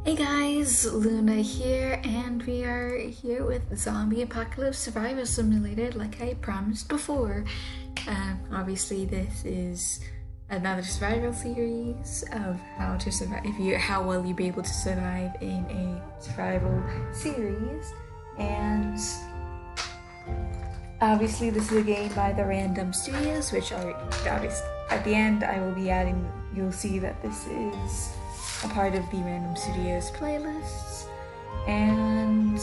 Hey guys, Luna here, and we are here with Zombie Apocalypse Survival Simulator, like I promised before. Obviously, this is another survival series of how to survive, how well you'll be able to survive in a survival series. And obviously, this is a game by the Randumb Studios, which are obviously at the end I will be adding. You'll see that this is a part of the Randumb Studios playlists. And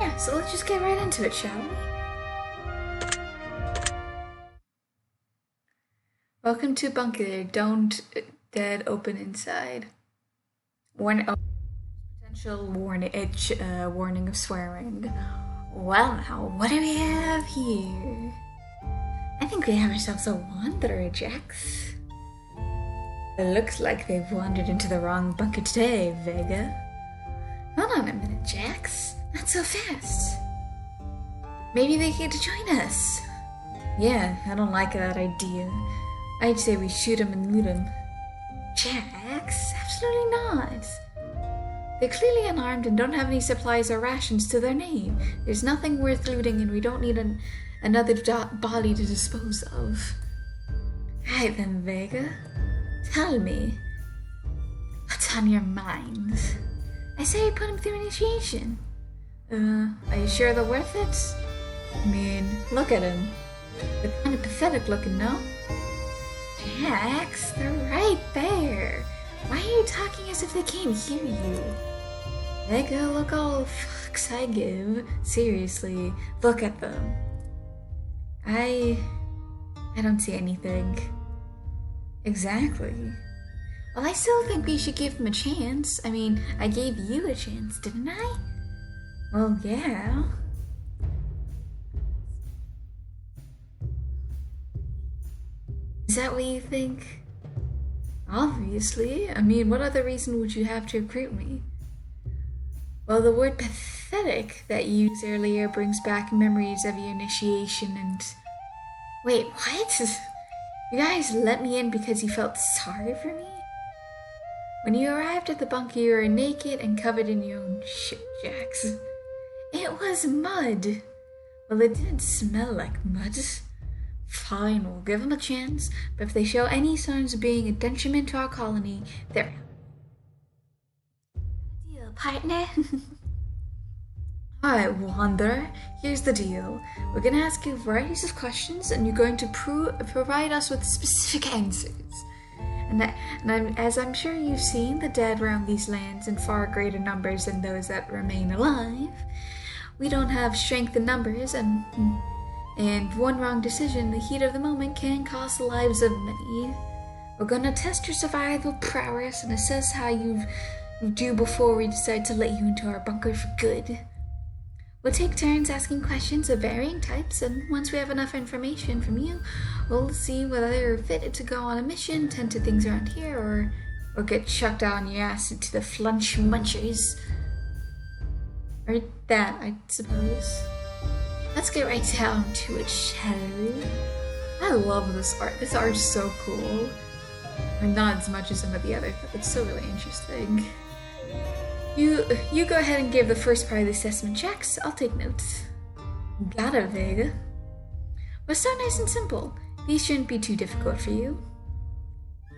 yeah, so let's just get right into it, shall we? Welcome to Bunker. Don't dead open inside. Potential warning of swearing. Well, now what do we have here? I think we have ourselves a wanderer, Jax. It looks like they've wandered into the wrong bunker today, Vega. Hold on a minute, Jax. Not so fast. Maybe they came to join us. Yeah, I don't like that idea. I'd say we shoot them and loot them. Jax? Absolutely not. They're clearly unarmed and don't have any supplies or rations to their name. There's nothing worth looting, and we don't need another body to dispose of. Right then, Vega. Tell me, what's on your mind? I say you put him through initiation. Are you sure they're worth it? I mean, look at him. They're kind of pathetic looking, no? Jax, they're right there. Why are you talking as if they can't hear you? Vega, look all fucks I give. Seriously, look at them. I don't see anything. Exactly. Well, I still think we should give them a chance. I mean, I gave you a chance, didn't I? Well, yeah. Is that what you think? Obviously. I mean, what other reason would you have to recruit me? Well, the word pathetic that you used earlier brings back memories of your initiation and... Wait, what? You guys let me in because you felt sorry for me? When you arrived at the bunker, you were naked and covered in your own shit, Jax. It was mud. Well, it didn't smell like mud. Fine, we'll give them a chance, but if they show any signs of being a detriment to our colony, they're out. Deal, partner? Alright, Wanderer, here's the deal. We're going to ask you varieties of questions, and you're going to provide us with specific answers. As I'm sure you've seen, the dead roam these lands in far greater numbers than those that remain alive. We don't have strength in numbers, and one wrong decision in the heat of the moment can cost the lives of many. We're going to test your survival prowess and assess how you do before we decide to let you into our bunker for good. We'll take turns asking questions of varying types, and once we have enough information from you, we'll see whether you're fitted to go on a mission, tend to things around here, or get chucked out on your ass into the flunch munchers. Or that, I suppose. Let's get right down to it, shall we? I love this art. This art is so cool. And not as much as some of the other, but it's still really interesting. You go ahead and give the first part of the assessment checks. I'll take notes. Got it, Vega. We'll start nice and simple. These shouldn't be too difficult for you.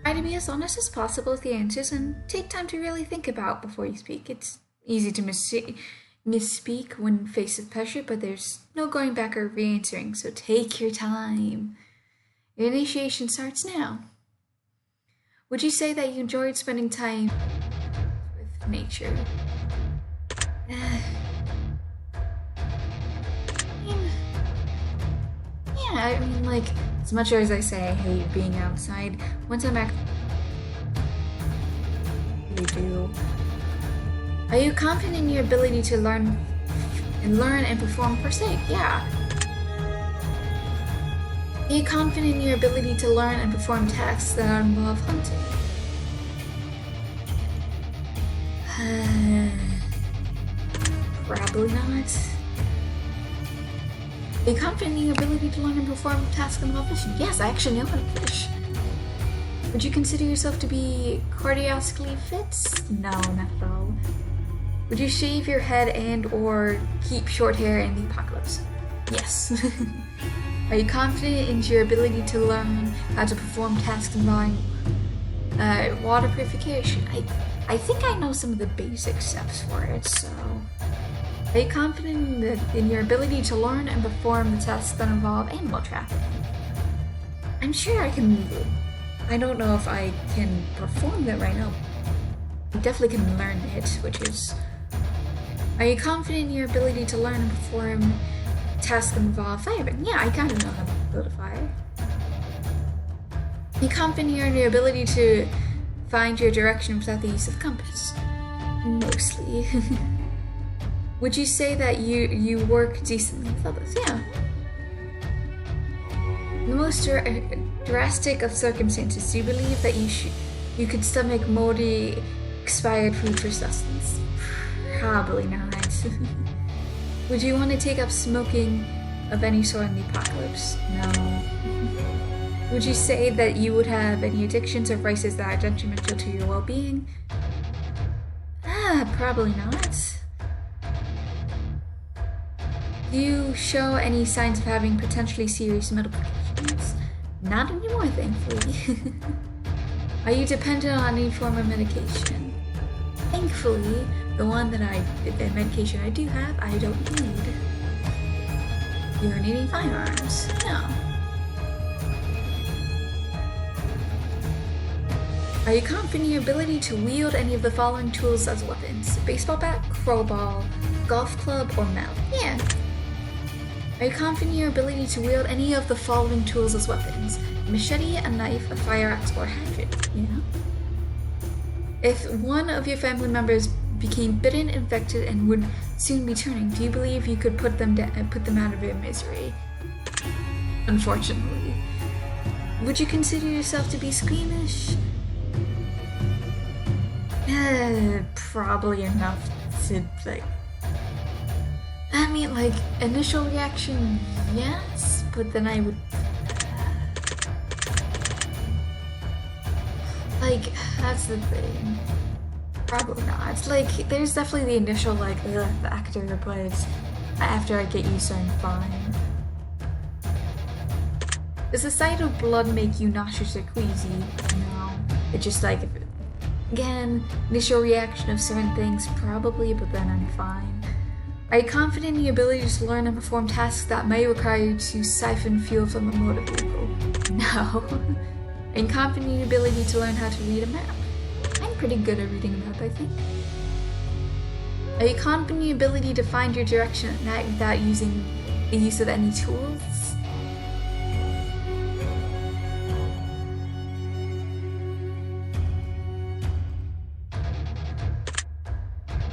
Try to be as honest as possible with the answers and take time to really think about before you speak. It's easy to misspeak when faced with pressure, but there's no going back or re-answering, so take your time. Your initiation starts now. Would you say that you enjoyed spending time with nature? I mean, like, as much as I say I hate being outside, once I'm back, you do. Are you confident in your ability to learn and perform per se? Yeah. Are you confident in your ability to learn and perform tasks that involve hunting? Probably not. Are you confident in your ability to learn and perform tasks that involve fishing? Yes, I actually know how to fish. Would you consider yourself to be cardiologically fit? No, not at all. Would you shave your head and or keep short hair in the apocalypse? Yes. Are you confident in your ability to learn how to perform tasks involving water purification? I think I know some of the basic steps for it, so... Are you confident in your ability to learn and perform the tasks that involve animal trafficking? I'm sure I can... I don't know if I can perform that right now. I definitely can learn it, which is... Are you confident in your ability to learn and perform tasks that involve firing? Yeah, I kind of know how to build a fire. Are you confident in your ability to find your direction without the use of compass? Mostly. Would you say that you work decently with others? Yeah. In the most drastic of circumstances, do you believe that you could stomach moldy, expired food for sustenance? Probably not. Would you want to take up smoking of any sort in the apocalypse? No. Would you say that you would have any addictions or vices that are detrimental to your well-being? Probably not. Do you show any signs of having potentially serious medical conditions? Not anymore, thankfully. Are you dependent on any form of medication? Thankfully, the medication I do have, I don't need. You're needing firearms? No. Are you confident in your ability to wield any of the following tools as weapons? Baseball bat, crowbar, golf club, or mallet? Yeah. Are you confident in your ability to wield any of the following tools as weapons? A machete, a knife, a fire axe, or a hatchet? Yeah. If one of your family members became bitten, infected, and would soon be turning, do you believe you could put them out of their misery? Unfortunately. Would you consider yourself to be squeamish? Probably enough to, like... I mean, like, initial reaction, yes, but then I would... like, that's the thing. Probably not. Like, there's definitely the initial, like, factor, but after I get used to it, I'm fine. Does the sight of blood make you nauseous or queasy? No. It's just like, again, initial reaction of certain things, probably, but then I'm fine. Are you confident in your ability to learn and perform tasks that may require you to siphon fuel from a motor vehicle? No. Are you confident in your ability to learn how to read a map? I'm pretty good at reading a map, I think. Are you confident in your ability to find your direction at night without using the use of any tools?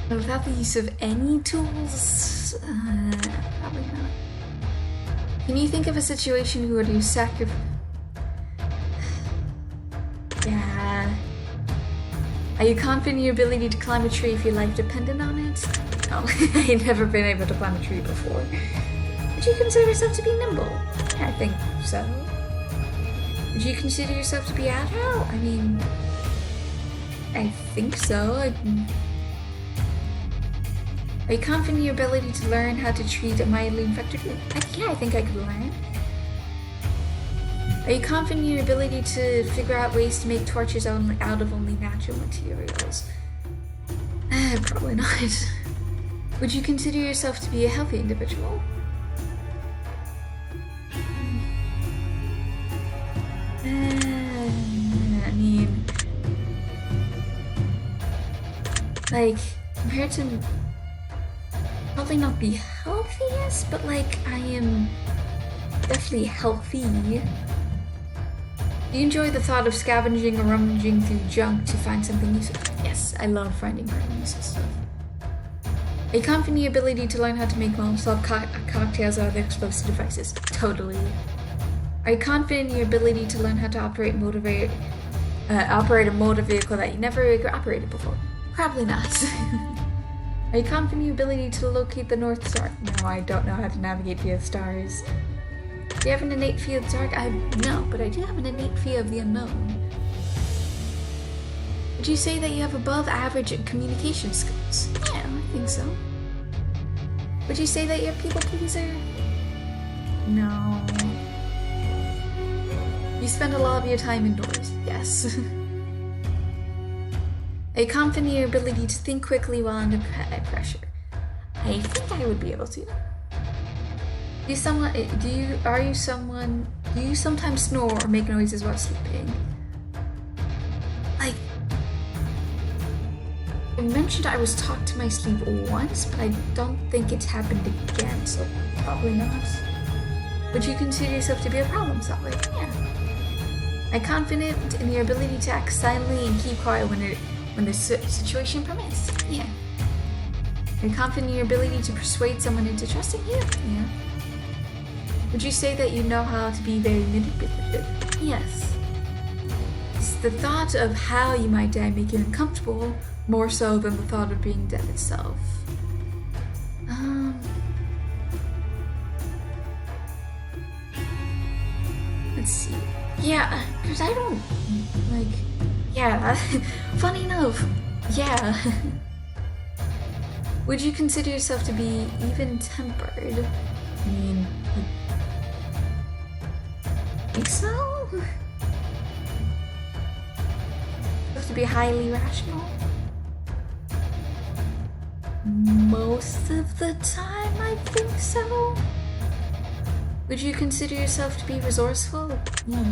Without the use of any tools? Probably not. Can you think of a situation where you sacrifice... Yeah. Are you confident in your ability to climb a tree if your life depended on it? No, I've never been able to climb a tree before. Would you consider yourself to be nimble? I think so. Would you consider yourself to be agile? I mean... I think so. Are you confident in your ability to learn how to treat a mildly infected wound? Yeah, I think I could learn. Are you confident in your ability to figure out ways to make torches out of only natural materials? Probably not. Would you consider yourself to be a healthy individual? I mean... like, compared to... probably not the healthiest, but like, I am definitely healthy. Do you enjoy the thought of scavenging or rummaging through junk to find something useful? Yes, I love finding useful stuff. Are you confident in your ability to learn how to make Molotov cocktails or other explosive devices? Totally. Are you confident in your ability to learn how to operate a motor vehicle that you never operated before? Probably not. Are you confident in your ability to locate the North Star? No, I don't know how to navigate via the stars. Do you have an innate fear of the dark? No, but I do have an innate fear of the unknown. Would you say that you have above average communication skills? Yeah, I think so. Would you say that you're a people pleaser? No. You spend a lot of your time indoors. Yes. Are you confident in your ability to think quickly while under pressure? I think I would be able to. Do you sometimes snore or make noises while sleeping? Like, I mentioned I was talked to my sleep once, but I don't think it's happened again, so probably not. Would you consider yourself to be a problem solver? Yeah. I'm confident in your ability to act silently and keep quiet when the situation permits. Yeah. You're confident in your ability to persuade someone into trusting you? Yeah. Would you say that you know how to be very manipulative? Yes. Does the thought of how you might die make you uncomfortable more so than the thought of being dead itself? Let's see. Yeah, because I don't, like, yeah, funny enough, yeah. Would you consider yourself to be even-tempered? I mean, I think so? Have to be highly rational? Most of the time, I think so. Would you consider yourself to be resourceful? Yeah.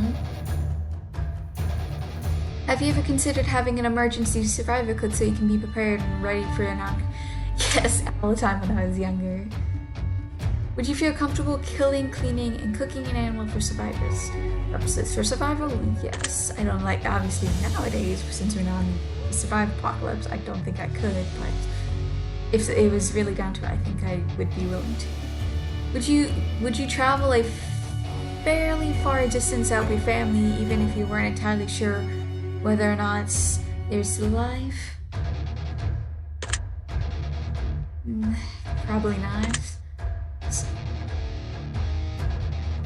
Have you ever considered having an emergency survivor kit so you can be prepared and ready for an outcome? Yes, all the time when I was younger. Would you feel comfortable killing, cleaning, and cooking an animal for survivors' purposes? For survival, yes. I don't like, obviously nowadays, since we're not in a survival apocalypse, I don't think I could, but if it was really down to it, I think I would be willing to. Would you travel a fairly far distance out with your family even if you weren't entirely sure whether or not there's still life? Probably not.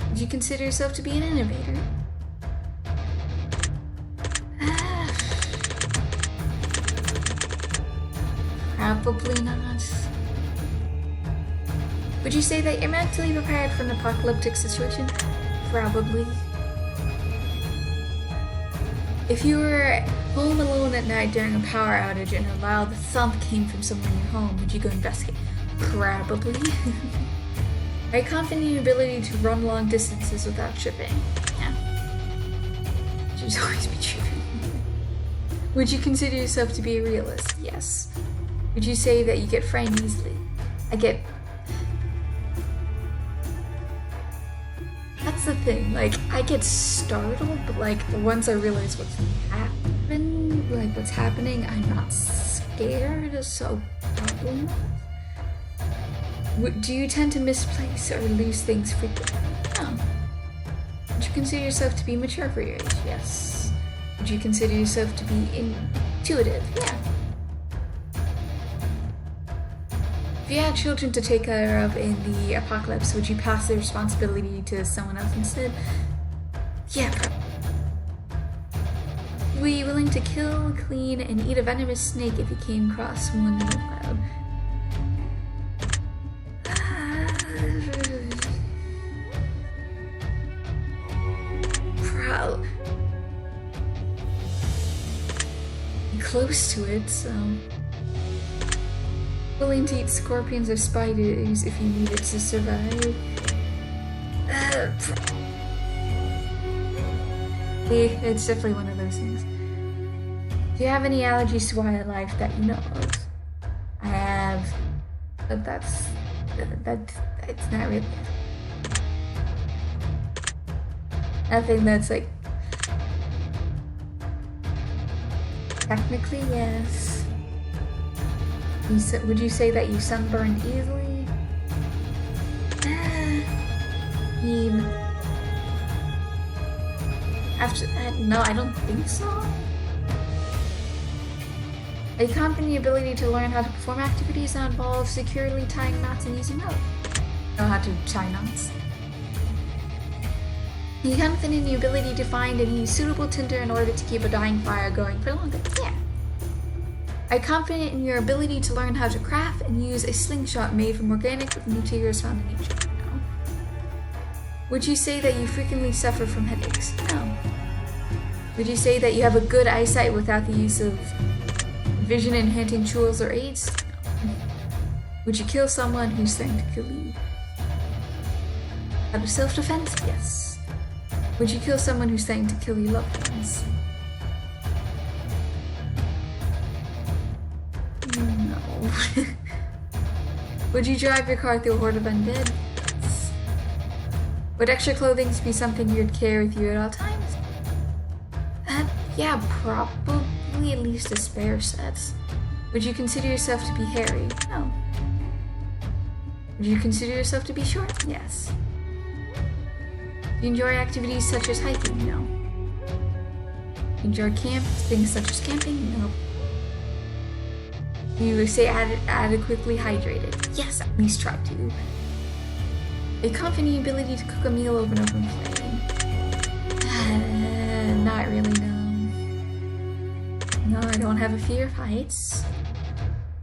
Would you consider yourself to be an innovator? Probably not. Would you say that you're mentally prepared for an apocalyptic situation? Probably. If you were home alone at night during a power outage and a loud thump came from somewhere in your home, would you go investigate? Probably. Are you confident in your ability to run long distances without tripping? Yeah. Should always be tripping. Would you consider yourself to be a realist? Yes. Would you say that you get frightened easily? That's the thing, like, I get startled, but like, once I realize what's happening, I'm not scared, so probably not. Do you tend to misplace or lose things frequently? No. Would you consider yourself to be mature for your age? Yes. Would you consider yourself to be intuitive? Yeah. If you had children to take care of in the apocalypse, would you pass the responsibility to someone else instead? Yeah, probably. Were you willing to kill, clean, and eat a venomous snake if you came across one in the wild? Close to it, so... Willing to eat scorpions or spiders if you needed to survive. It's definitely one of those things. Do you have any allergies to wildlife that you know of? I have, but that's not really nothing that's like. Technically, yes. Would you say that you sunburned easily? I mean, after that, no, I don't think so. Are you confident in your ability to learn how to perform activities that involve securely tying knots and using rope? Know how to tie knots. Are you confident in your ability to find and use suitable tinder in order to keep a dying fire going for longer? Yeah, Are you confident in your ability to learn how to craft and use a slingshot made from organic materials found in nature? No. Would you say that you frequently suffer from headaches? No. Would you say that you have a good eyesight without the use of vision-enhancing tools or aids? No. Would you kill someone who's trying to kill you? Out of self-defense? Yes. Would you kill someone who's trying to kill your loved ones? No. Would you drive your car through a horde of undead? Yes. Would extra clothing be something you'd carry with you at all times? Yeah, probably at least a spare set. Would you consider yourself to be hairy? No. Would you consider yourself to be short? Yes. Do you enjoy activities such as hiking? No. Do you enjoy things such as camping? No. Do you stay adequately hydrated? Yes, at least try to. A confident ability to cook a meal over and over and play? Not really, no. No, I don't have a fear of heights.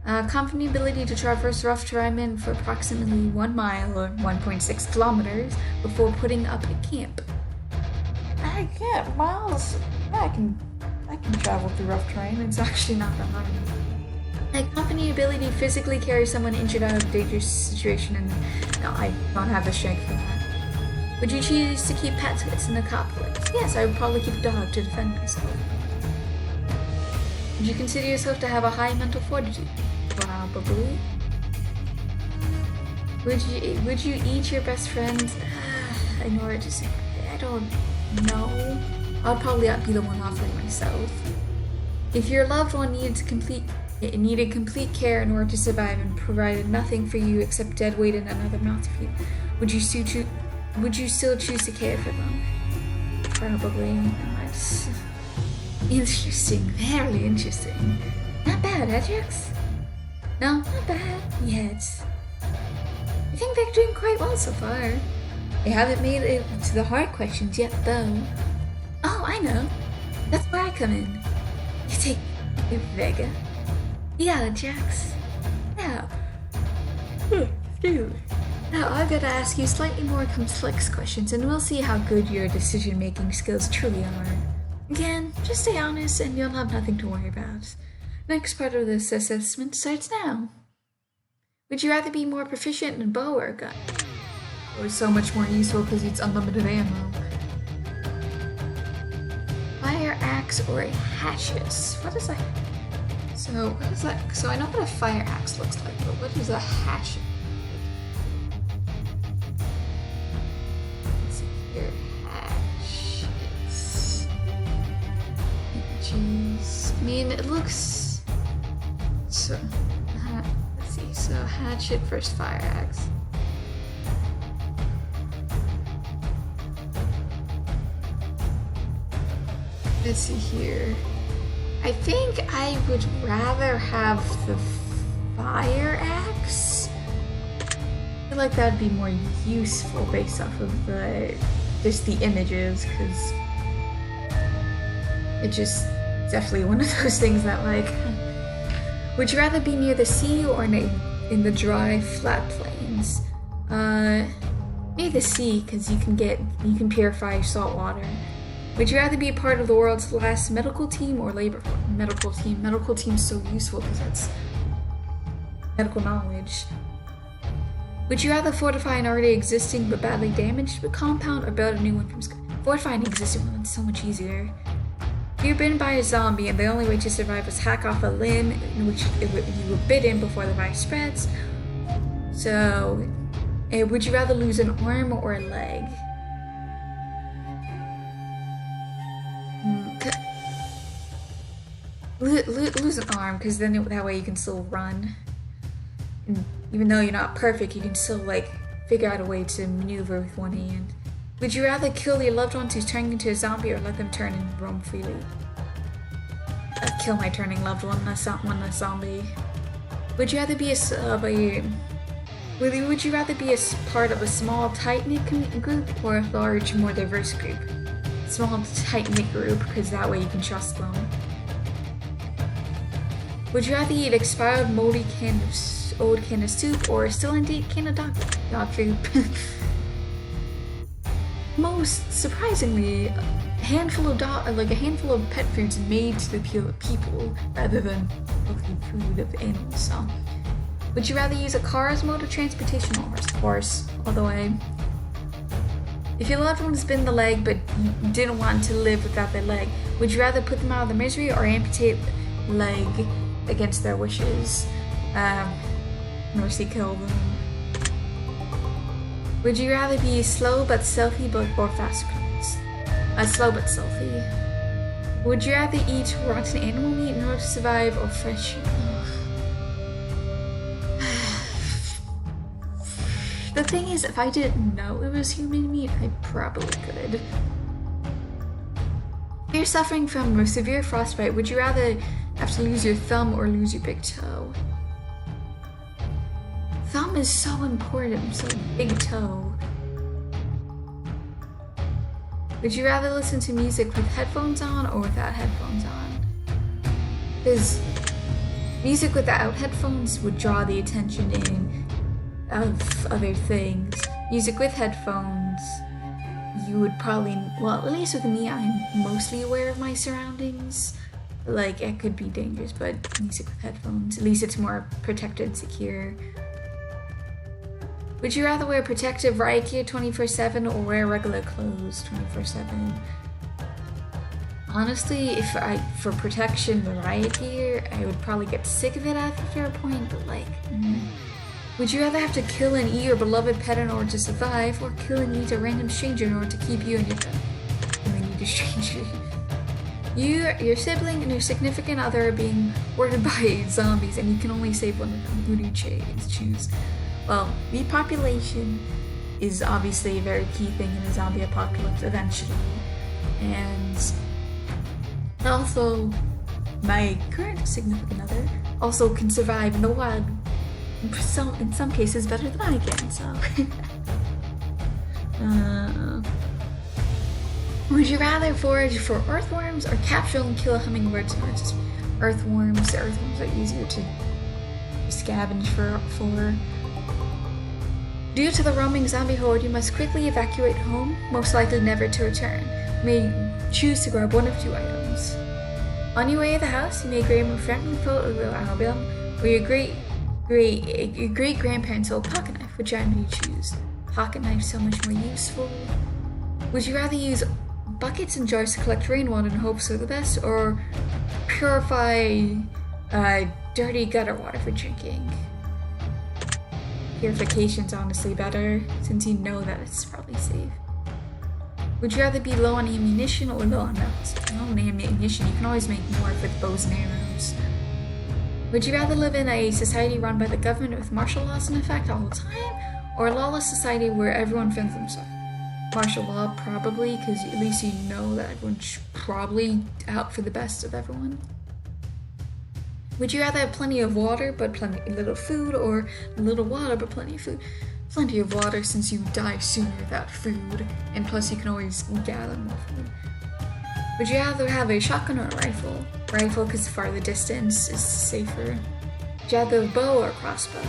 Confident ability to traverse rough terrain for approximately 1 mile or 1.6 kilometers before putting up a camp. I can't miles. I can travel through rough terrain. It's actually not that hard. A confident ability to physically carry someone injured out of a dangerous situation, and no, I don't have the strength for that. Would you choose to keep pets in a conflict? Yes, I would probably keep a dog to defend myself. Would you consider yourself to have a high mental fortitude? Probably. Would you eat your best friends in order to say? I don't know. I'd probably be the one offering myself. If your loved one needed complete care in order to survive and provided nothing for you except dead weight and another mouth to feed, would you still choose to care for them? Probably not. Interesting, very interesting. Not bad, Ajax? No, not bad yet. I think they're doing quite well so far. They haven't made it to the hard questions yet, though. Oh, I know. That's where I come in. You take Vega. Yeah, Jax. Now, now I've got to ask you slightly more complex questions, and we'll see how good your decision-making skills truly are. Again, just stay honest, and you'll have nothing to worry about. Next part of this assessment starts now. Would you rather be more proficient in a bow or a gun? Bow is so much more useful because it's unlimited ammo. Fire axe or a hatchet? What is that? So what is that? So I know what a fire axe looks like, but what is a hatchet? Let's see here. Hatchets. Jeez. I mean, it looks so. Let's see. So hatchet versus fire axe. Let's see here. I think I would rather have the fire axe. I feel like that would be more useful based off of just the images, because it's just definitely one of those things that, like, would you rather be near the sea or in the dry, flat plains? Near the sea, because you can purify salt water. Would you rather be a part of the world's last medical team or labor medical team? Medical team's so useful because that's medical knowledge. Would you rather fortify an already existing but badly damaged compound or build a new one from scratch? Fortify an existing one, it's so much easier. If you're bitten by a zombie and the only way to survive is hack off a limb in which you were bitten before the virus spreads. So, would you rather lose an arm or a leg? Lose an arm, because then that way you can still run. And even though you're not perfect, you can still, like, figure out a way to maneuver with one hand. Would you rather kill your loved ones who's turning into a zombie or let them turn and roam freely? I'd kill my turning loved one, that's not one less zombie. Would you rather be would you rather be a part of a small, tight-knit group or a large, more diverse group? Small, tight-knit group, because that way you can trust them. Would you rather eat expired moldy old can of soup or a still in date can of dog food? Most surprisingly, a handful of pet foods made to the appeal of people rather than healthy food of animals. So, would you rather use a car as mode of transportation or a horse all the way? If your loved one's been the leg but you didn't want to live without their leg, would you rather put them out of their misery or amputate the leg against their wishes? Mercy kill them. Would you rather be slow but stealthy or fast crumbs? Slow but stealthy. Would you rather eat rotten animal meat in order to survive or fresh? The thing is, if I didn't know it was human meat, I probably could. If you're suffering from a severe frostbite, would you rather have to lose your thumb or lose your big toe? Thumb is so important, so big toe. Would you rather listen to music with headphones on or without headphones on? Because music without headphones would draw the attention in of other things. Music with headphones, you would probably, well, at least with me, I'm mostly aware of my surroundings. Like, it could be dangerous, but music with headphones, at least it's more protected and secure. Would you rather wear protective riot gear 24/7 or wear regular clothes 24/7? Honestly, for protection, the riot gear, I would probably get sick of it after a point, but like, Would you rather have to kill and eat your beloved pet in order to survive, or kill and eat a random stranger in order to keep you and your pet? And then eat a stranger. Your sibling and your significant other are being ordered by zombies, and you can only save one of them. Who do you choose? Well, repopulation is obviously a very key thing in the zombie apocalypse eventually. And also, my current significant other also can survive in the wild, in some cases better than I can, so. Would you rather forage for earthworms or capture and kill hummingbirds in order to earthworms? The earthworms are easier to scavenge for. Due to the roaming zombie horde, you must quickly evacuate home, most likely never to return. You may choose to grab one of two items. On your way to the house, you may grab a friendly photo album or your great-grandparents' old pocket knife. Which item do you choose? Pocket knife so much more useful. Would you rather use buckets and jars to collect rainwater in hopes for the best, or purify dirty gutter water for drinking? Purification's honestly better, since you know that it's probably safe. Would you rather be low on ammunition or low on metals? Low on ammunition, you can always make more with bows and arrows. Would you rather live in a society run by the government with martial laws in effect all the time, or a lawless society where everyone fends themselves? Martial law, probably, because at least you know that everyone's probably out for the best of everyone. Would you rather have plenty of water but little food, or little water but plenty of food? Plenty of water, since you die sooner without food, and plus you can always gather more food. Would you rather have a shotgun or a rifle? Rifle, because the farther distance is safer. Would you rather have a bow or a crossbow?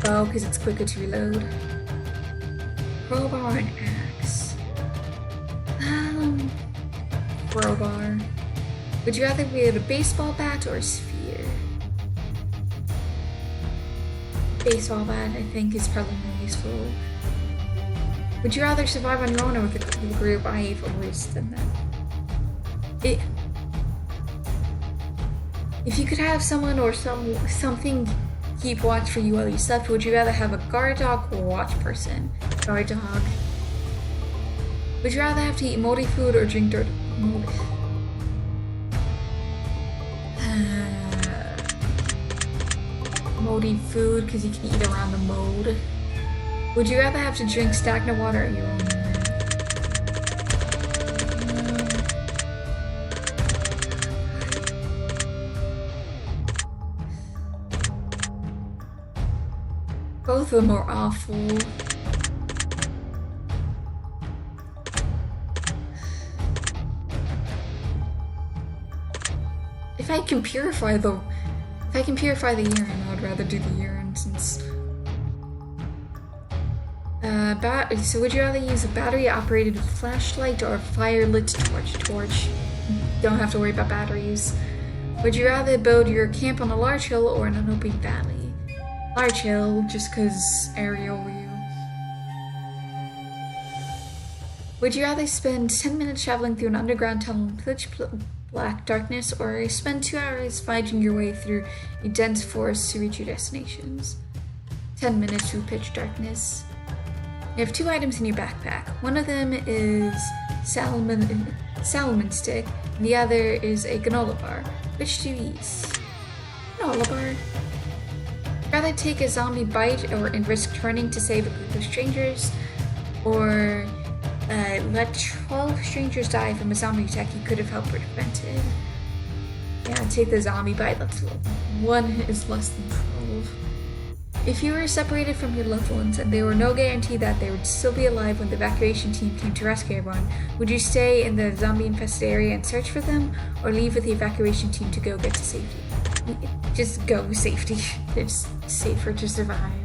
Bow, because it's quicker to reload. Crowbar and axe. Crowbar. Would you rather wield a baseball bat or a sphere? Baseball bat, I think, is probably more useful. Would you rather survive on your own or with a group? I've always done that. If you could have someone or something keep watch for you while you slept, would you rather have a guard dog or a watch person? Guard dog. Would you rather have to eat moldy food or drink dirt? Moldy food, because you can eat around the mold. Would you rather have to drink stagnant water or your own urine? Both of them are awful. If If I can purify the urine, I would rather do the urine since. So would you rather use a battery-operated flashlight or a fire-lit torch? Don't have to worry about batteries. Would you rather build your camp on a large hill or in an open valley? Large hill, just cause aerial view. Would you rather spend 10 minutes traveling through an underground tunnel in pitch black darkness, or spend 2 hours finding your way through a dense forest to reach your destinations? 10 minutes through pitch darkness. You have 2 items in your backpack. One of them is salmon stick, and the other is a granola bar. Which do you eat? Granola bar. Rather take a zombie bite and risk turning to save a group of strangers, or let 12 strangers die from a zombie attack you could have helped prevented. Yeah, take the zombie bite. That's 1 is less than 12. If you were separated from your loved ones and there were no guarantee that they would still be alive when the evacuation team came to rescue everyone, would you stay in the zombie-infested area and search for them, or leave with the evacuation team to go get to safety? Just go safety. It's safer to survive.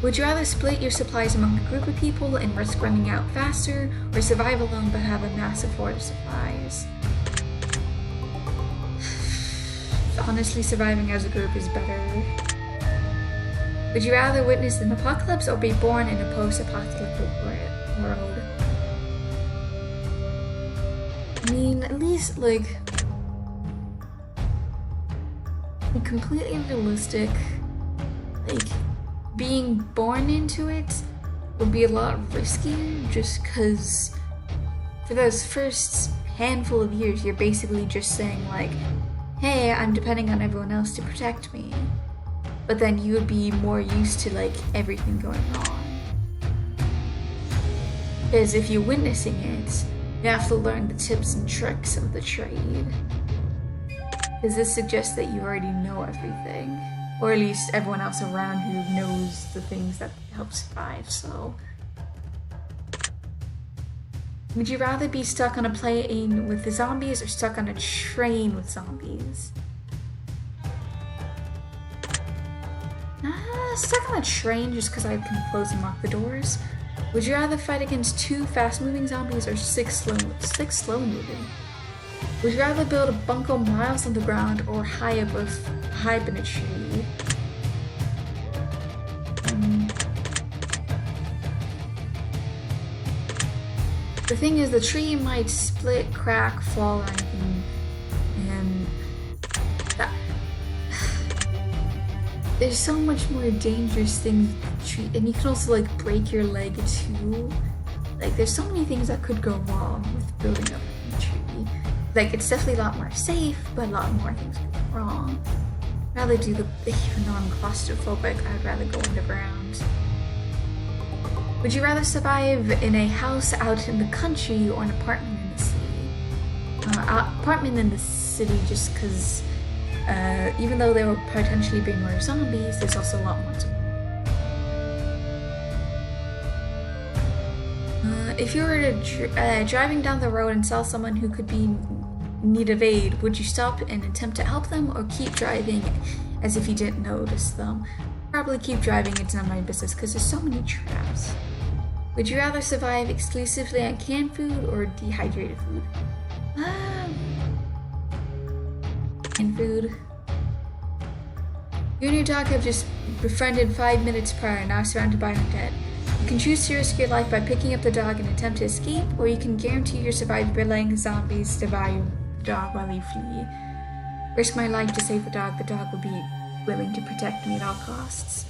Would you rather split your supplies among a group of people and risk running out faster, or survive alone but have a massive hoard of supplies? Honestly, surviving as a group is better. Would you rather witness an apocalypse or be born in a post-apocalyptic world? I mean, at least, like, completely realistic, like, being born into it would be a lot risky, just because for those first handful of years, you're basically just saying, like, hey, I'm depending on everyone else to protect me. But then you would be more used to, like, everything going on. Because if you're witnessing it, you have to learn the tips and tricks of the trade. Because this suggests that you already know everything. Or at least everyone else around you knows the things that help survive, so. Would you rather be stuck on a plane with the zombies or stuck on a train with zombies? Stuck on a train just because I can close and lock the doors. Would you rather fight against 2 fast-moving zombies or 6 slow-moving? Would you rather build a bunker miles on the ground or high in a tree? The thing is, the tree might split, crack, fall, or anything, and that, there's so much more dangerous things with the tree, and you can also, like, break your leg too. Like, there's so many things that could go wrong with building up a tree. Like, it's definitely a lot more safe, but a lot more things could go wrong. I'd rather do even though I'm claustrophobic, I'd rather go underground. Would you rather survive in a house out in the country or an apartment in the city? Apartment in the city, just because even though there will potentially be more zombies, there's also a lot more zombies. If you were driving down the road and saw someone who could be in need of aid, would you stop and attempt to help them, or keep driving as if you didn't notice them? Probably keep driving, it's not my business because there's so many traps. Would you rather survive exclusively on canned food or dehydrated food? Canned food. You and your dog have just befriended 5 minutes prior, now surrounded by undead. You can choose to risk your life by picking up the dog and attempt to escape, or you can guarantee your survival by letting zombies devour the dog while you flee. Risk my life to save the dog would be willing to protect me at all costs.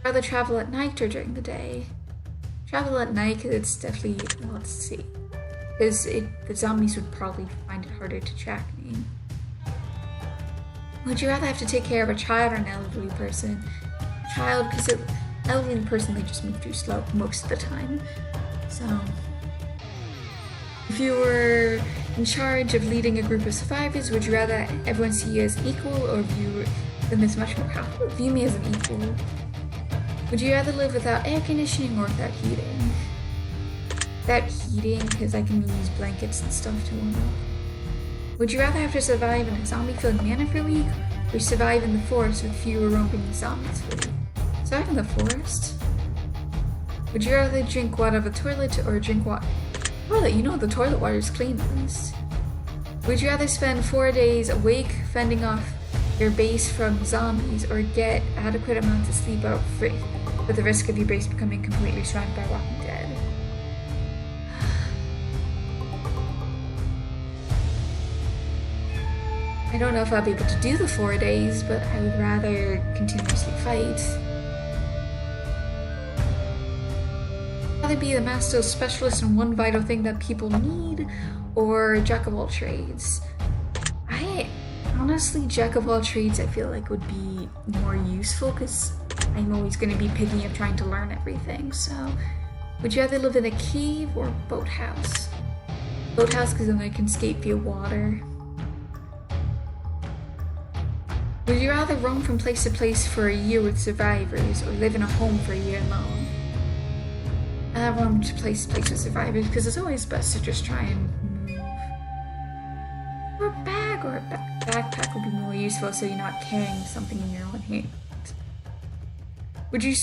I'd rather travel at night or during the day. Travel at night, because it's definitely, well, let's see. Because the zombies would probably find it harder to track me. Would you rather have to take care of a child or an elderly person? Child, because an elderly person, they just move too slow most of the time. So, if you were in charge of leading a group of survivors, would you rather everyone see you as an equal, or view them as much more powerful? View me as an equal. Would you rather live without air conditioning or without heating? Without heating, because I can use blankets and stuff to warm up. Would you rather have to survive in a zombie-filled manor for a week, or survive in the forest with fewer roaming zombies for a week? Survive in the forest? Would you rather drink water out of a toilet or drink water? Toilet, you know the toilet water is clean at least. Would you rather spend 4 days awake fending off your base from zombies or get adequate amounts of sleep out free with the risk of your base becoming completely surrounded by Walking Dead? I don't know if I'll be able to do the 4 days, but I would rather continuously fight. I'd rather be the master specialist in one vital thing that people need, or jack of all trades. Honestly, jack of all trades I feel like would be more useful because I'm always going to be picky of trying to learn everything. So, would you rather live in a cave or a boathouse? Boathouse because then I can skate via water. Would you rather roam from place to place for a year with survivors or live in a home for a year alone? Roam to place with survivors because it's always best to just try and move. Or a bag or a backpack would be more useful so you're not carrying something in your own hand. Would you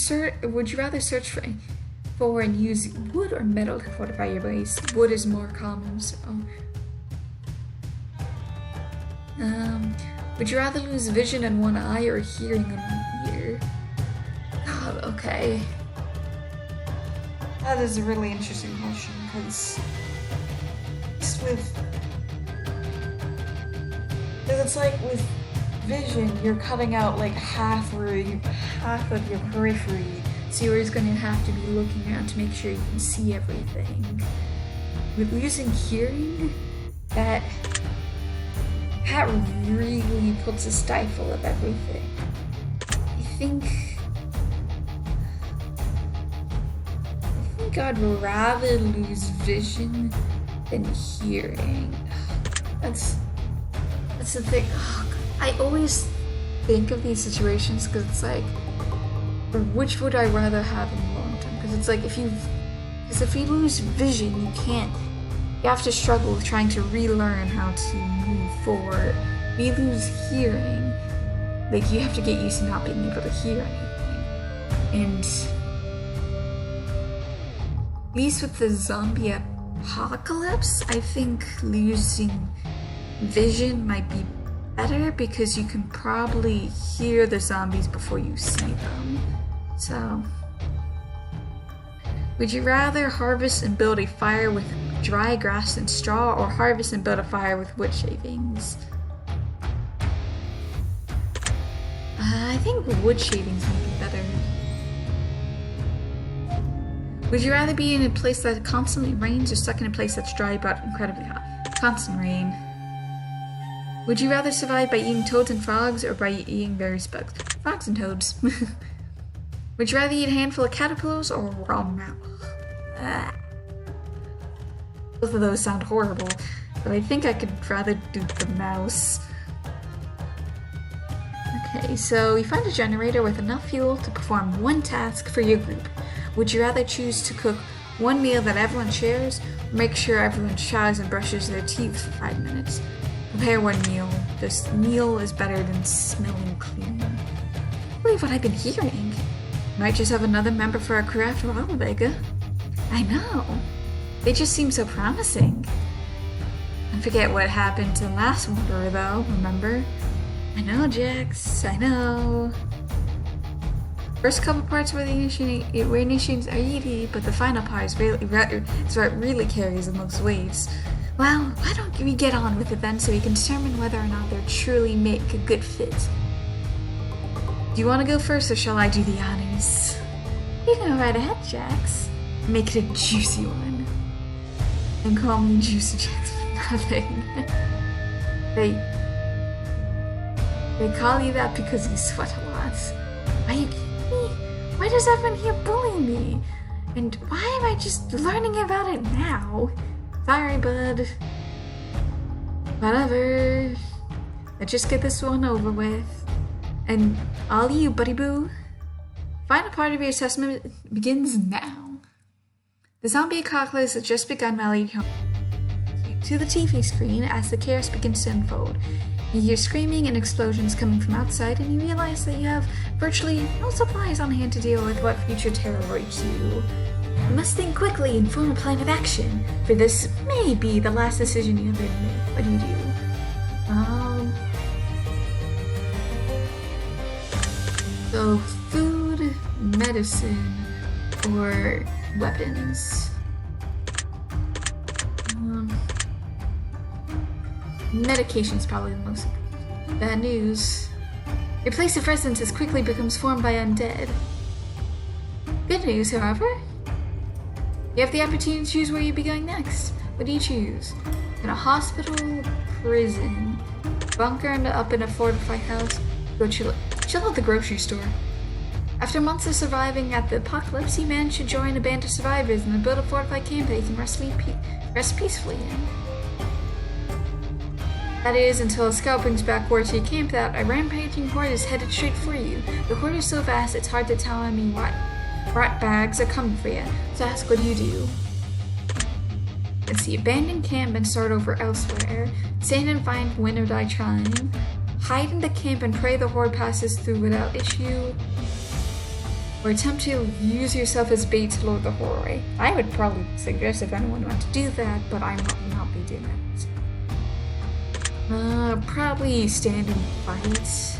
rather search for and use wood or metal to fortify your base? Wood is more common, so. Would you rather lose vision in one eye or hearing in one ear? God, okay. That is a really interesting question because it's like with vision, you're cutting out like half of your periphery, so you're always going to have to be looking around to make sure you can see everything. With losing hearing, that really puts a stifle of everything. I think I'd rather lose vision than hearing. That's the thing. I always think of these situations because it's like, which would I rather have in the long term? Because it's like if you lose vision, you have to struggle with trying to relearn how to move forward. If you lose hearing, like you have to get used to not being able to hear anything. And at least with the zombie apocalypse, I think losing vision might be better because you can probably hear the zombies before you see them. So, would you rather harvest and build a fire with dry grass and straw, or harvest and build a fire with wood shavings? I think wood shavings might be better. Would you rather be in a place that constantly rains or stuck in a place that's dry but incredibly hot? Constant rain. Would you rather survive by eating toads and frogs or by eating various bugs? Frogs and toads. Would you rather eat a handful of caterpillars or raw mouse? Both of those sound horrible, but I think I could rather do the mouse. Okay, so you find a generator with enough fuel to perform one task for your group. Would you rather choose to cook one meal that everyone shares, or make sure everyone showers and brushes their teeth for 5 minutes? Prepare one meal. This meal is better than smelling clean. I believe what I've been hearing. Might just have another member for our crew after all, Vega. I know. They just seem so promising. I forget what happened to the last wanderer, though, remember? I know, Jax. I know. First couple parts where initiations are easy, but the final part is where it really carries the most waves. Well, why don't we get on with it then so we can determine whether or not they'll truly make a good fit. Do you want to go first or shall I do the honors? You can go right ahead, Jax. Make it a juicy one. And call me Juicy Jax for nothing. They call you that because you sweat a lot. Are you kidding me? Why does everyone here bully me? And why am I just learning about it now? Sorry, bud. Whatever. Let's just get this one over with. And all you, buddy boo. Final part of your assessment begins now. The zombie apocalypse has just begun rallying home to the TV screen as the chaos begins to unfold. You hear screaming and explosions coming from outside, and you realize that you have virtually no supplies on hand to deal with what future terror awaits you. You must think quickly and form a plan of action, for this may be the last decision you ever make. What do you do? So food, medicine, or weapons. Medication's probably the most important. Bad news. Your place of residence has quickly becomes formed by undead. Good news, however. You have the opportunity to choose where you'll be going next. What do you choose? In a hospital, prison, bunker up in a fortified house, go chill at the grocery store. After months of surviving at the apocalypse, you manage to join a band of survivors and build a fortified camp that you can rest peacefully in. That is, until a scout brings back word to your camp that a rampaging horde is headed straight for you. The horde is so vast it's hard to tell how many rat bags are coming for you. So ask, what do you do? Let's see, abandon camp and start over elsewhere. Stand and find, win or die trying. Hide in the camp and pray the horde passes through without issue. Or attempt to use yourself as bait to lure the horde away. I would probably suggest if anyone wants to do that, but I will not be doing that. Probably stand and fight.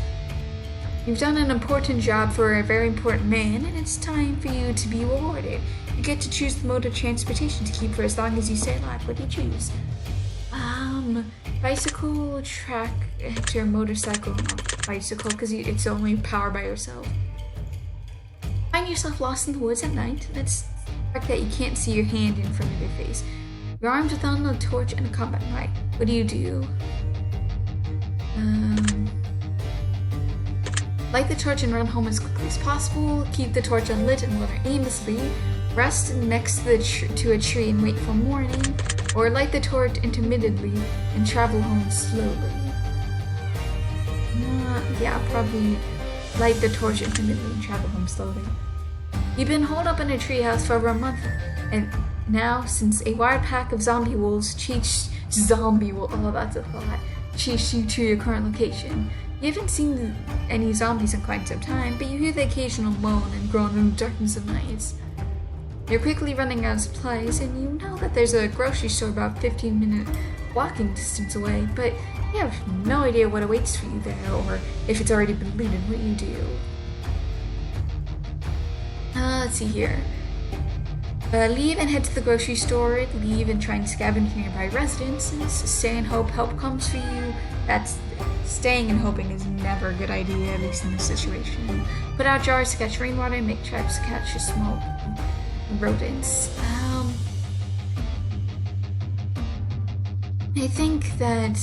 You've done an important job for a very important man, and it's time for you to be rewarded. You get to choose the mode of transportation to keep for as long as you stay alive. What do you choose? Bicycle, tractor, motorcycle, bicycle, because it's only powered by yourself. Find yourself lost in the woods at night. That's the fact that you can't see your hand in front of your face. You're armed with a torch and a combat knife. What do you do? Light the torch and run home as quickly as possible. Keep the torch unlit and wander aimlessly. Rest next to a tree and wait for morning. Or light the torch intermittently and travel home slowly. Yeah, probably light the torch intermittently and travel home slowly. You've been holed up in a treehouse for over a month, and now, since a wild pack of zombie wolves chased you to your current location. You haven't seen any zombies in quite some time, but you hear the occasional moan and groan in the darkness of nights. You're quickly running out of supplies, and you know that there's a grocery store about 15-minute walking distance away, but you have no idea what awaits for you there, or if it's already been looted. What you do? Let's see here. Leave and head to the grocery store. Leave and try and scavenge nearby residences. Stay and hope help comes for you. That's staying and hoping is never a good idea, at least in this situation. Put out jars to catch rainwater and make traps to catch small rodents. I think that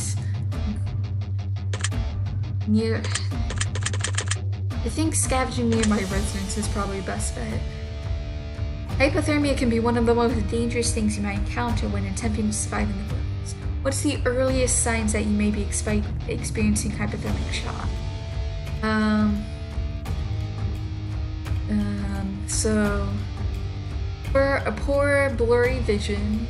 scavenging nearby residence is probably the best bet. Hypothermia can be one of the most dangerous things you might encounter when attempting to survive in the woods. What's the earliest signs that you may be experiencing hypothermic shock? So, for a poor, blurry vision,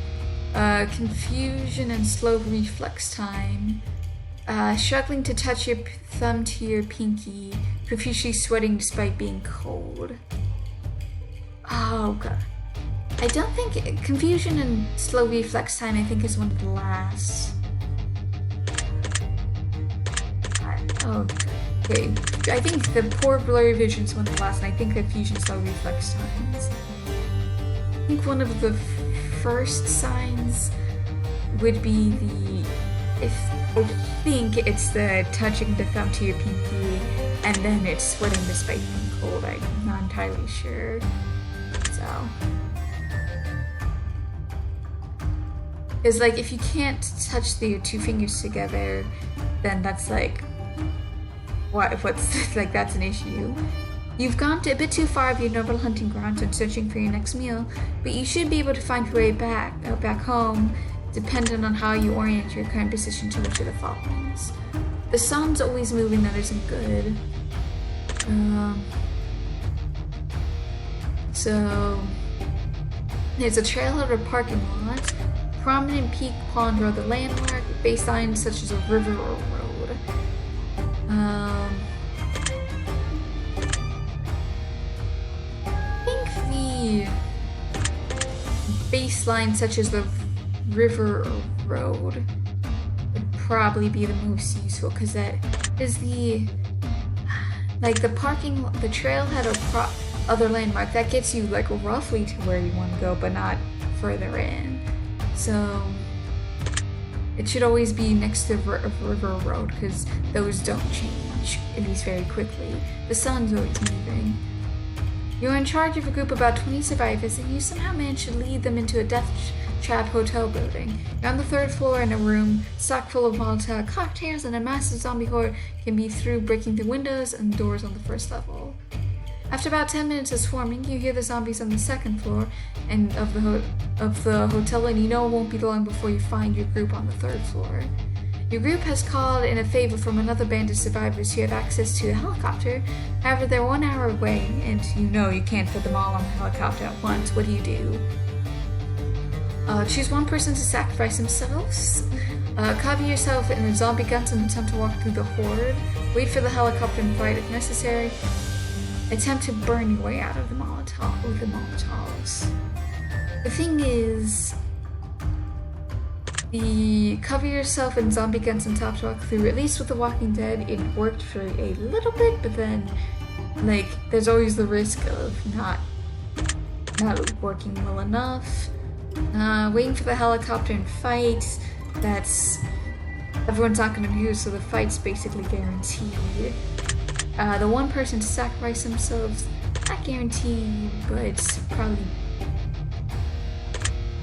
confusion and slow reflex time, struggling to touch your thumb to your pinky, profusely sweating despite being cold. Oh god. I don't think confusion and slow reflex time I think is one of the last. Okay. I think the poor blurry vision is one of the last, and I think confusion slow reflex times. I think one of the first signs would be I think it's the touching the thumb to your pinky, and then it's sweating despite being cold. I'm not entirely sure. So, because like if you can't touch your two fingers together, then that's like what's like that's an issue. You've gone a bit too far of your normal hunting grounds and searching for your next meal, but you should be able to find your way back home, dependent on how you orient your current position to which of the following. The sun's always moving, that isn't good. So There's a trailhead or parking lot, prominent peak, pond, or other landmark, baselines such as a river or road. I think the baseline such as the river or road would probably be the most useful, because that is the parking, the trailhead or other landmark that gets you like roughly to where you want to go, but not further in. So it should always be next to river or road, because those don't change, at least very quickly. The sun's always moving. You're in charge of a group of about 20 survivors, and you somehow manage to lead them into a death trap hotel building. You're on the 3rd floor in a room stocked full of Molotov cocktails, and a massive zombie horde can be breaking through windows and doors on the 1st level. After about 10 minutes of swarming, you hear the zombies on the 2nd floor and of the hotel, and you know it won't be long before you find your group on the 3rd floor. Your group has called in a favor from another band of survivors who have access to a helicopter. However, they're 1 hour away, and you know you can't put them all on the helicopter at once. What do? Choose one person to sacrifice themselves. Cover yourself in zombie guns and attempt to walk through the horde. Wait for the helicopter and fight if necessary. Attempt to burn your way out of the Molotovs. The thing is, the cover yourself in zombie guns and top to walk through, at least with The Walking Dead, it worked for a little bit, but then, there's always the risk of not working well enough. Waiting for the helicopter and fight, everyone's not gonna do, so the fight's basically guaranteed. The one person to sacrifice themselves, not guaranteed, but probably.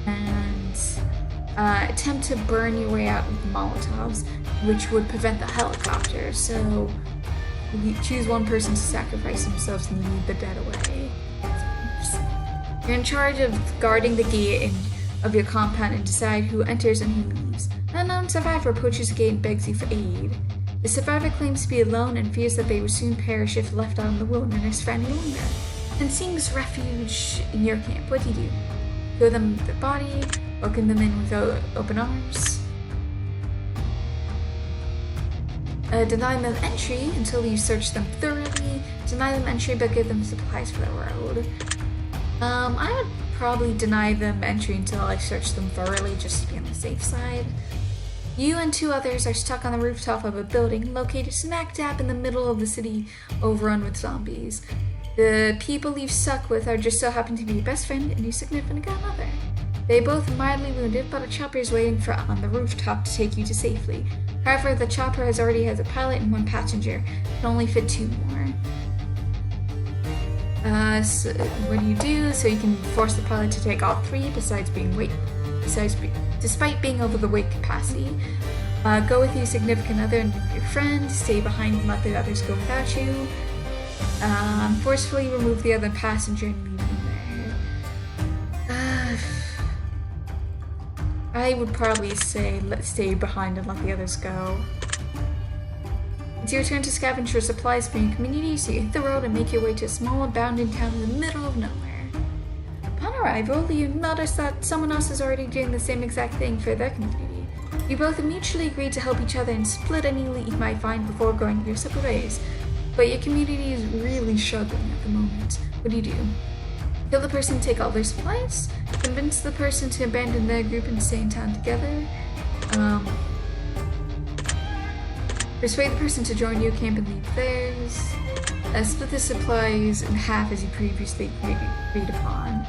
And attempt to burn your way out with the Molotovs, which would prevent the helicopter. So you choose one person to sacrifice themselves and lead the dead away. You're in charge of guarding the gate of your compound and decide who enters and who leaves. An unknown survivor approaches the gate and begs you for aid. The survivor claims to be alone and fears that they will soon perish if left out in the wilderness for any longer, and seeks refuge in your camp. What do? Throw them their body, welcome them in with open arms. Deny them entry until you search them thoroughly. Deny them entry but give them supplies for the road. I would probably deny them entry until I search them thoroughly, just to be on the safe side. You and 2 others are stuck on the rooftop of a building located smack dab in the middle of the city overrun with zombies. The people you've stuck with are just so happen to be your best friend and your significant other. They both mildly wounded, but a chopper is waiting on the rooftop to take you to safely. However, the chopper already has a pilot and 1 passenger. It can only fit 2 more. So what do? So you can force the pilot to take all 3, despite being over the weight capacity. Go with your significant other and your friend. Stay behind and let the others go without you. Forcefully remove the other passenger and leave them there. I would probably say let's stay behind and let the others go. It's your turn to scavenge for supplies for your community, so you hit the road and make your way to a small abandoned town in the middle of nowhere. Upon arrival, you notice that someone else is already doing the same exact thing for their community. You both mutually agree to help each other and split any loot you might find before going your separate ways. But your community is really struggling at the moment. What do? Kill the person, take all their supplies. Convince the person to abandon their group and stay in town together. Persuade the person to join your camp and leave theirs. Split the supplies in half as you previously agreed upon.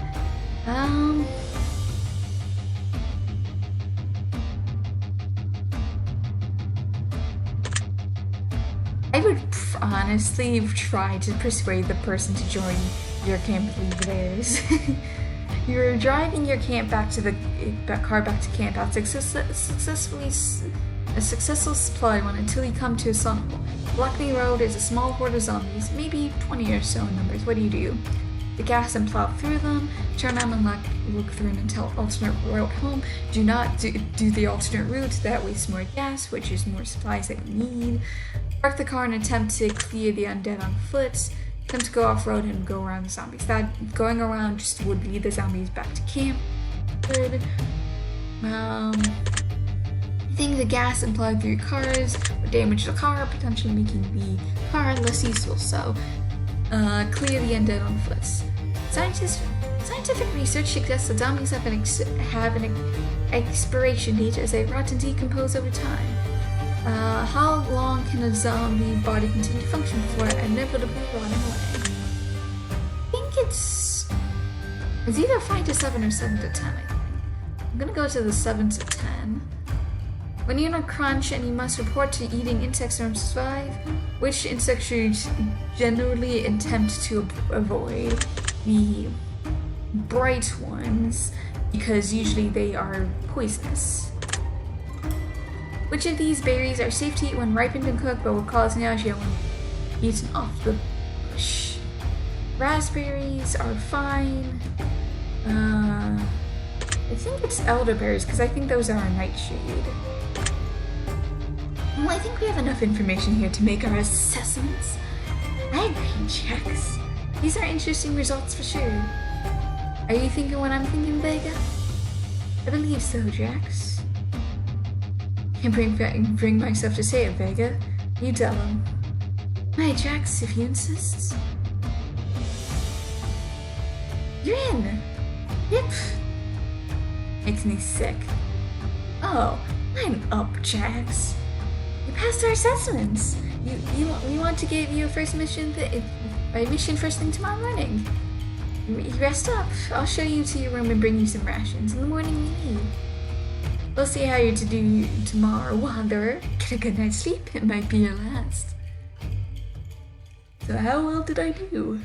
I would honestly try to persuade the person to join your camp and leave theirs. You're driving your camp back to car back to camp after a successful supply run until you come to a sunhole. Blocking the road is a small horde of zombies, maybe 20 or so in numbers. What do? The gas and plow through them. Turn on and look through an alternate route home. Do not do the alternate route, that wastes more gas, which is more supplies that you need. Park the car and attempt to clear the undead on foot. them to go off-road and go around the zombies. That going around just would lead the zombies back to camp. Good. I think the gas implied through cars would damage the car, potentially making the car less useful. So, clear the undead on foot. Scientific research suggests that zombies have an expiration date as they rot and decompose over time. How long can a zombie body continue to function before inevitably rotting away? I think it's either 5 to 7 or 7 to 10, I think. I'm gonna go to the 7 to 10. When you're in a crunch and you must report to eating insects to survive, which insects should you generally attempt to avoid? The bright ones, because usually they are poisonous. Which of these berries are safe to eat when ripened and cooked but will cause nausea when eaten off the bush? Raspberries are fine. I think it's elderberries because I think those are a nightshade. Well, I think we have enough information here to make our assessments. I agree, Jax. These are interesting results for sure. Are you thinking what I'm thinking, Vega? I believe so, Jax. Can't bring myself to say it, Vega. You tell him. My Jax, if you insist. You're in! Yep. Makes me sick. Oh, I'm up, Jax. You passed our assessments. We want to give you a first mission first thing tomorrow morning. You rest up. I'll show you to your room and bring you some rations. In the morning we leave. We'll see how you're to do tomorrow, Wanderer. Get a good night's sleep. It might be your last. So how well did I do?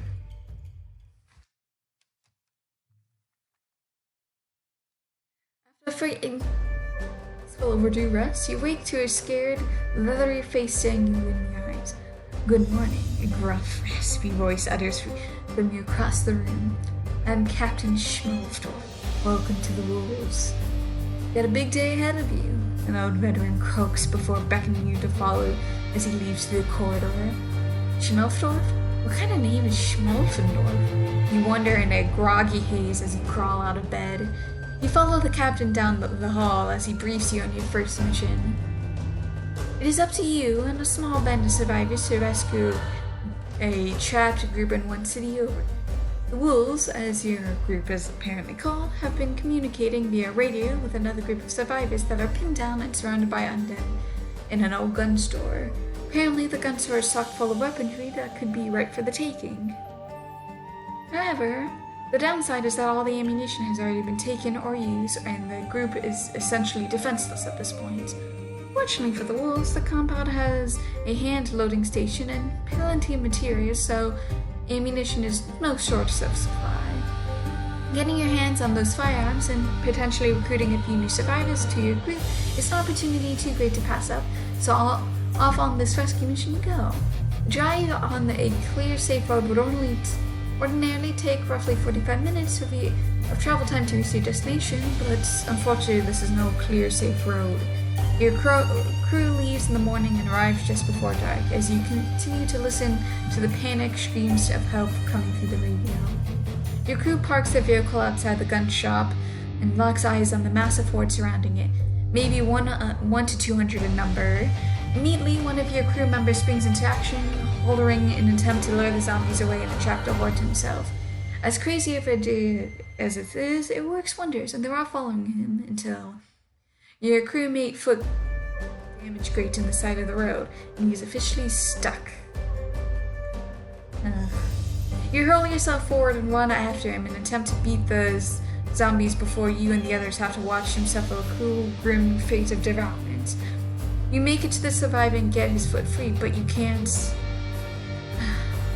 After a full overdue rest, you wake to a scared, leathery face staring you in the eyes. Good morning, a gruff, raspy voice utters from you across the room. I'm Captain Schmalfdorf. Welcome to the Wolves. Got a big day ahead of you, an old veteran croaks before beckoning you to follow as he leaves through the corridor. Schmalfdorf? What kind of name is Schmalfendorf? You wonder in a groggy haze as you crawl out of bed. You follow the captain down the hall as he briefs you on your first mission. It is up to you and a small band of survivors to rescue a trapped group in one city over. The Wolves, as your group is apparently called, have been communicating via radio with another group of survivors that are pinned down and surrounded by undead in an old gun store. Apparently the gun store is chock full of weaponry that could be ripe for the taking. However, the downside is that all the ammunition has already been taken or used, and the group is essentially defenseless at this point. Fortunately for the Wolves, the compound has a hand-loading station and plenty of materials, so ammunition is no shortage of supply. Getting your hands on those firearms and potentially recruiting a few new survivors to your group is an opportunity too great to pass up, so off on this rescue mission you go. Drive on a clear, safe road would ordinarily take roughly 45 minutes of travel time to reach your destination, but unfortunately this is no clear, safe road. Your crew leaves in the morning and arrives just before dark as you continue to listen to the panic screams of help coming through the radio. Your crew parks their vehicle outside the gun shop and locks eyes on the massive horde surrounding it, maybe 1 to 200 in number. Immediately, one of your crew members springs into action, holding an attempt to lure the zombies away and attract the horde to himself. As crazy of a idea as it is, it works wonders, and they're all following him until your crewmate foot damage grate in the side of the road, and he's officially stuck. You hurl yourself forward and run after him in an attempt to beat those zombies before you and the others have to watch him suffer a cruel, grim fate of devourment. You make it to the survivor and get his foot free, but you can't.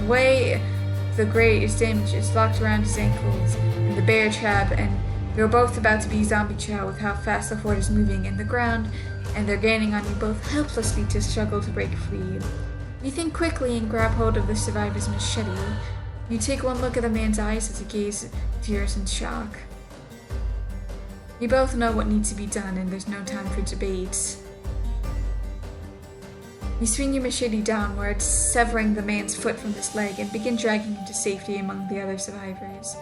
The greatest damage is locked around his ankles and the bear trap, and you're both about to be zombie chow with how fast the horde is moving in the ground, and they're gaining on you both helplessly to struggle to break free. You think quickly and grab hold of the survivor's machete. You take one look at the man's eyes as he gazes tears in shock. You both know what needs to be done, and there's no time for debate. You swing your machete downwards, severing the man's foot from his leg, and begin dragging him to safety among the other survivors.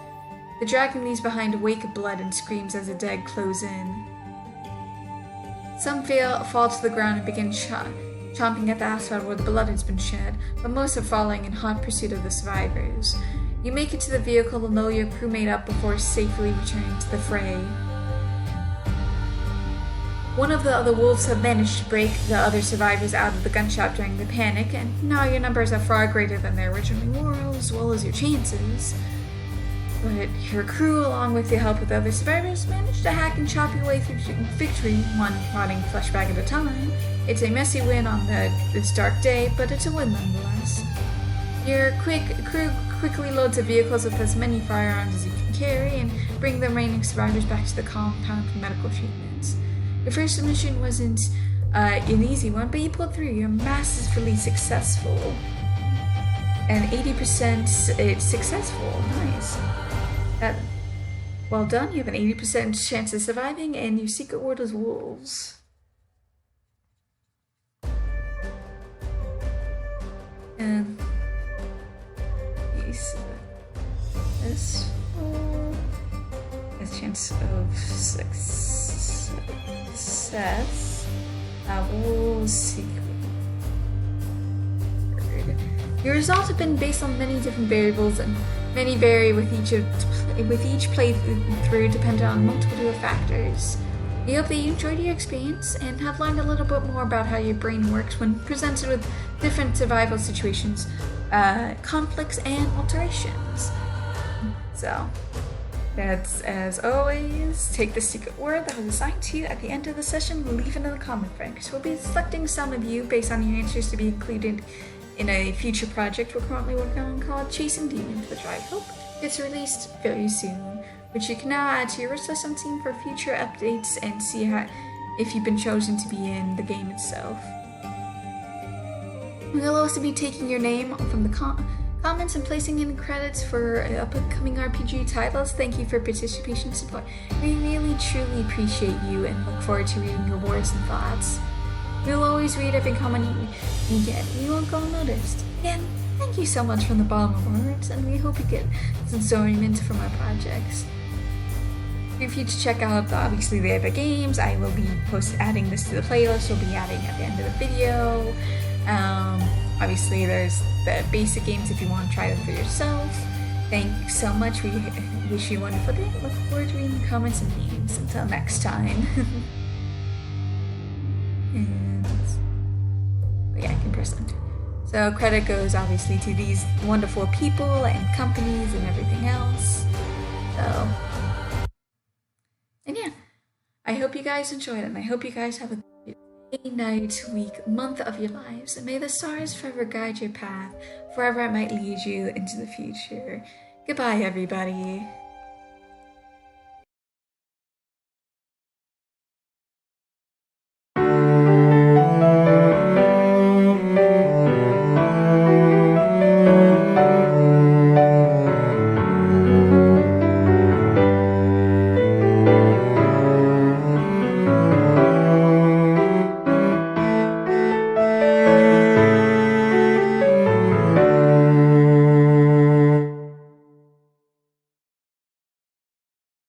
The dragon leaves behind a wake of blood and screams as the dead close in. Some fall to the ground and begin chomping at the asphalt where the blood has been shed, but most are falling in hot pursuit of the survivors. You make it to the vehicle and load your crewmate up before safely returning to the fray. One of the other wolves have managed to break the other survivors out of the gunshot during the panic, and now your numbers are far greater than they originally were, as well as your chances. But your crew, along with the help of the other survivors, managed to hack and chop your way through victory, one rotting flesh bag at a time. It's a messy win on this dark day, but it's a win nonetheless. Your crew quickly loads the vehicles with as many firearms as you can carry and bring the remaining survivors back to the compound for medical treatments. Your first mission wasn't an easy one, but you pulled through. You're masterfully successful. And 80% it's successful. Nice. Well done. You have an 80% chance of surviving, and your secret word is wolves. And this has chance of success. Wolves secret. Your results have been based on many different variables, and many vary with each playthrough depending on multiple of factors. We hope that you enjoyed your experience and have learned a little bit more about how your brain works when presented with different survival situations, conflicts, and alterations. So, that's, as always, take the secret word that was assigned to you at the end of the session and leave it in the comment box. We'll be selecting some of you based on your answers to be included in a future project we're currently working on called Chasing Demons, which I hope gets released very soon, which you can now add to your wish list on Steam for future updates and see if you've been chosen to be in the game itself. We'll also be taking your name from the comments and placing in credits for upcoming RPG titles. Thank you for participation and support. We really truly appreciate you and look forward to reading your words and thoughts. We'll always read every comment you get. We won't go unnoticed. Again, thank you so much from the bottom of our hearts, and we hope you get some enjoyment from our projects. If you to check out obviously the other games, I will be adding this to the playlist. We'll be adding at the end of the video. Obviously there's the basic games if you want to try them for yourself. Thank you so much. We wish you a wonderful day. Look forward to reading the comments and memes. Until next time. And yeah, I can press enter. So credit goes obviously to these wonderful people and companies and everything else. So, and yeah, I hope you guys enjoyed it, and I hope you guys have a day, night, week, month of your lives, and may the stars forever guide your path, wherever it might lead you into the future. Goodbye, everybody.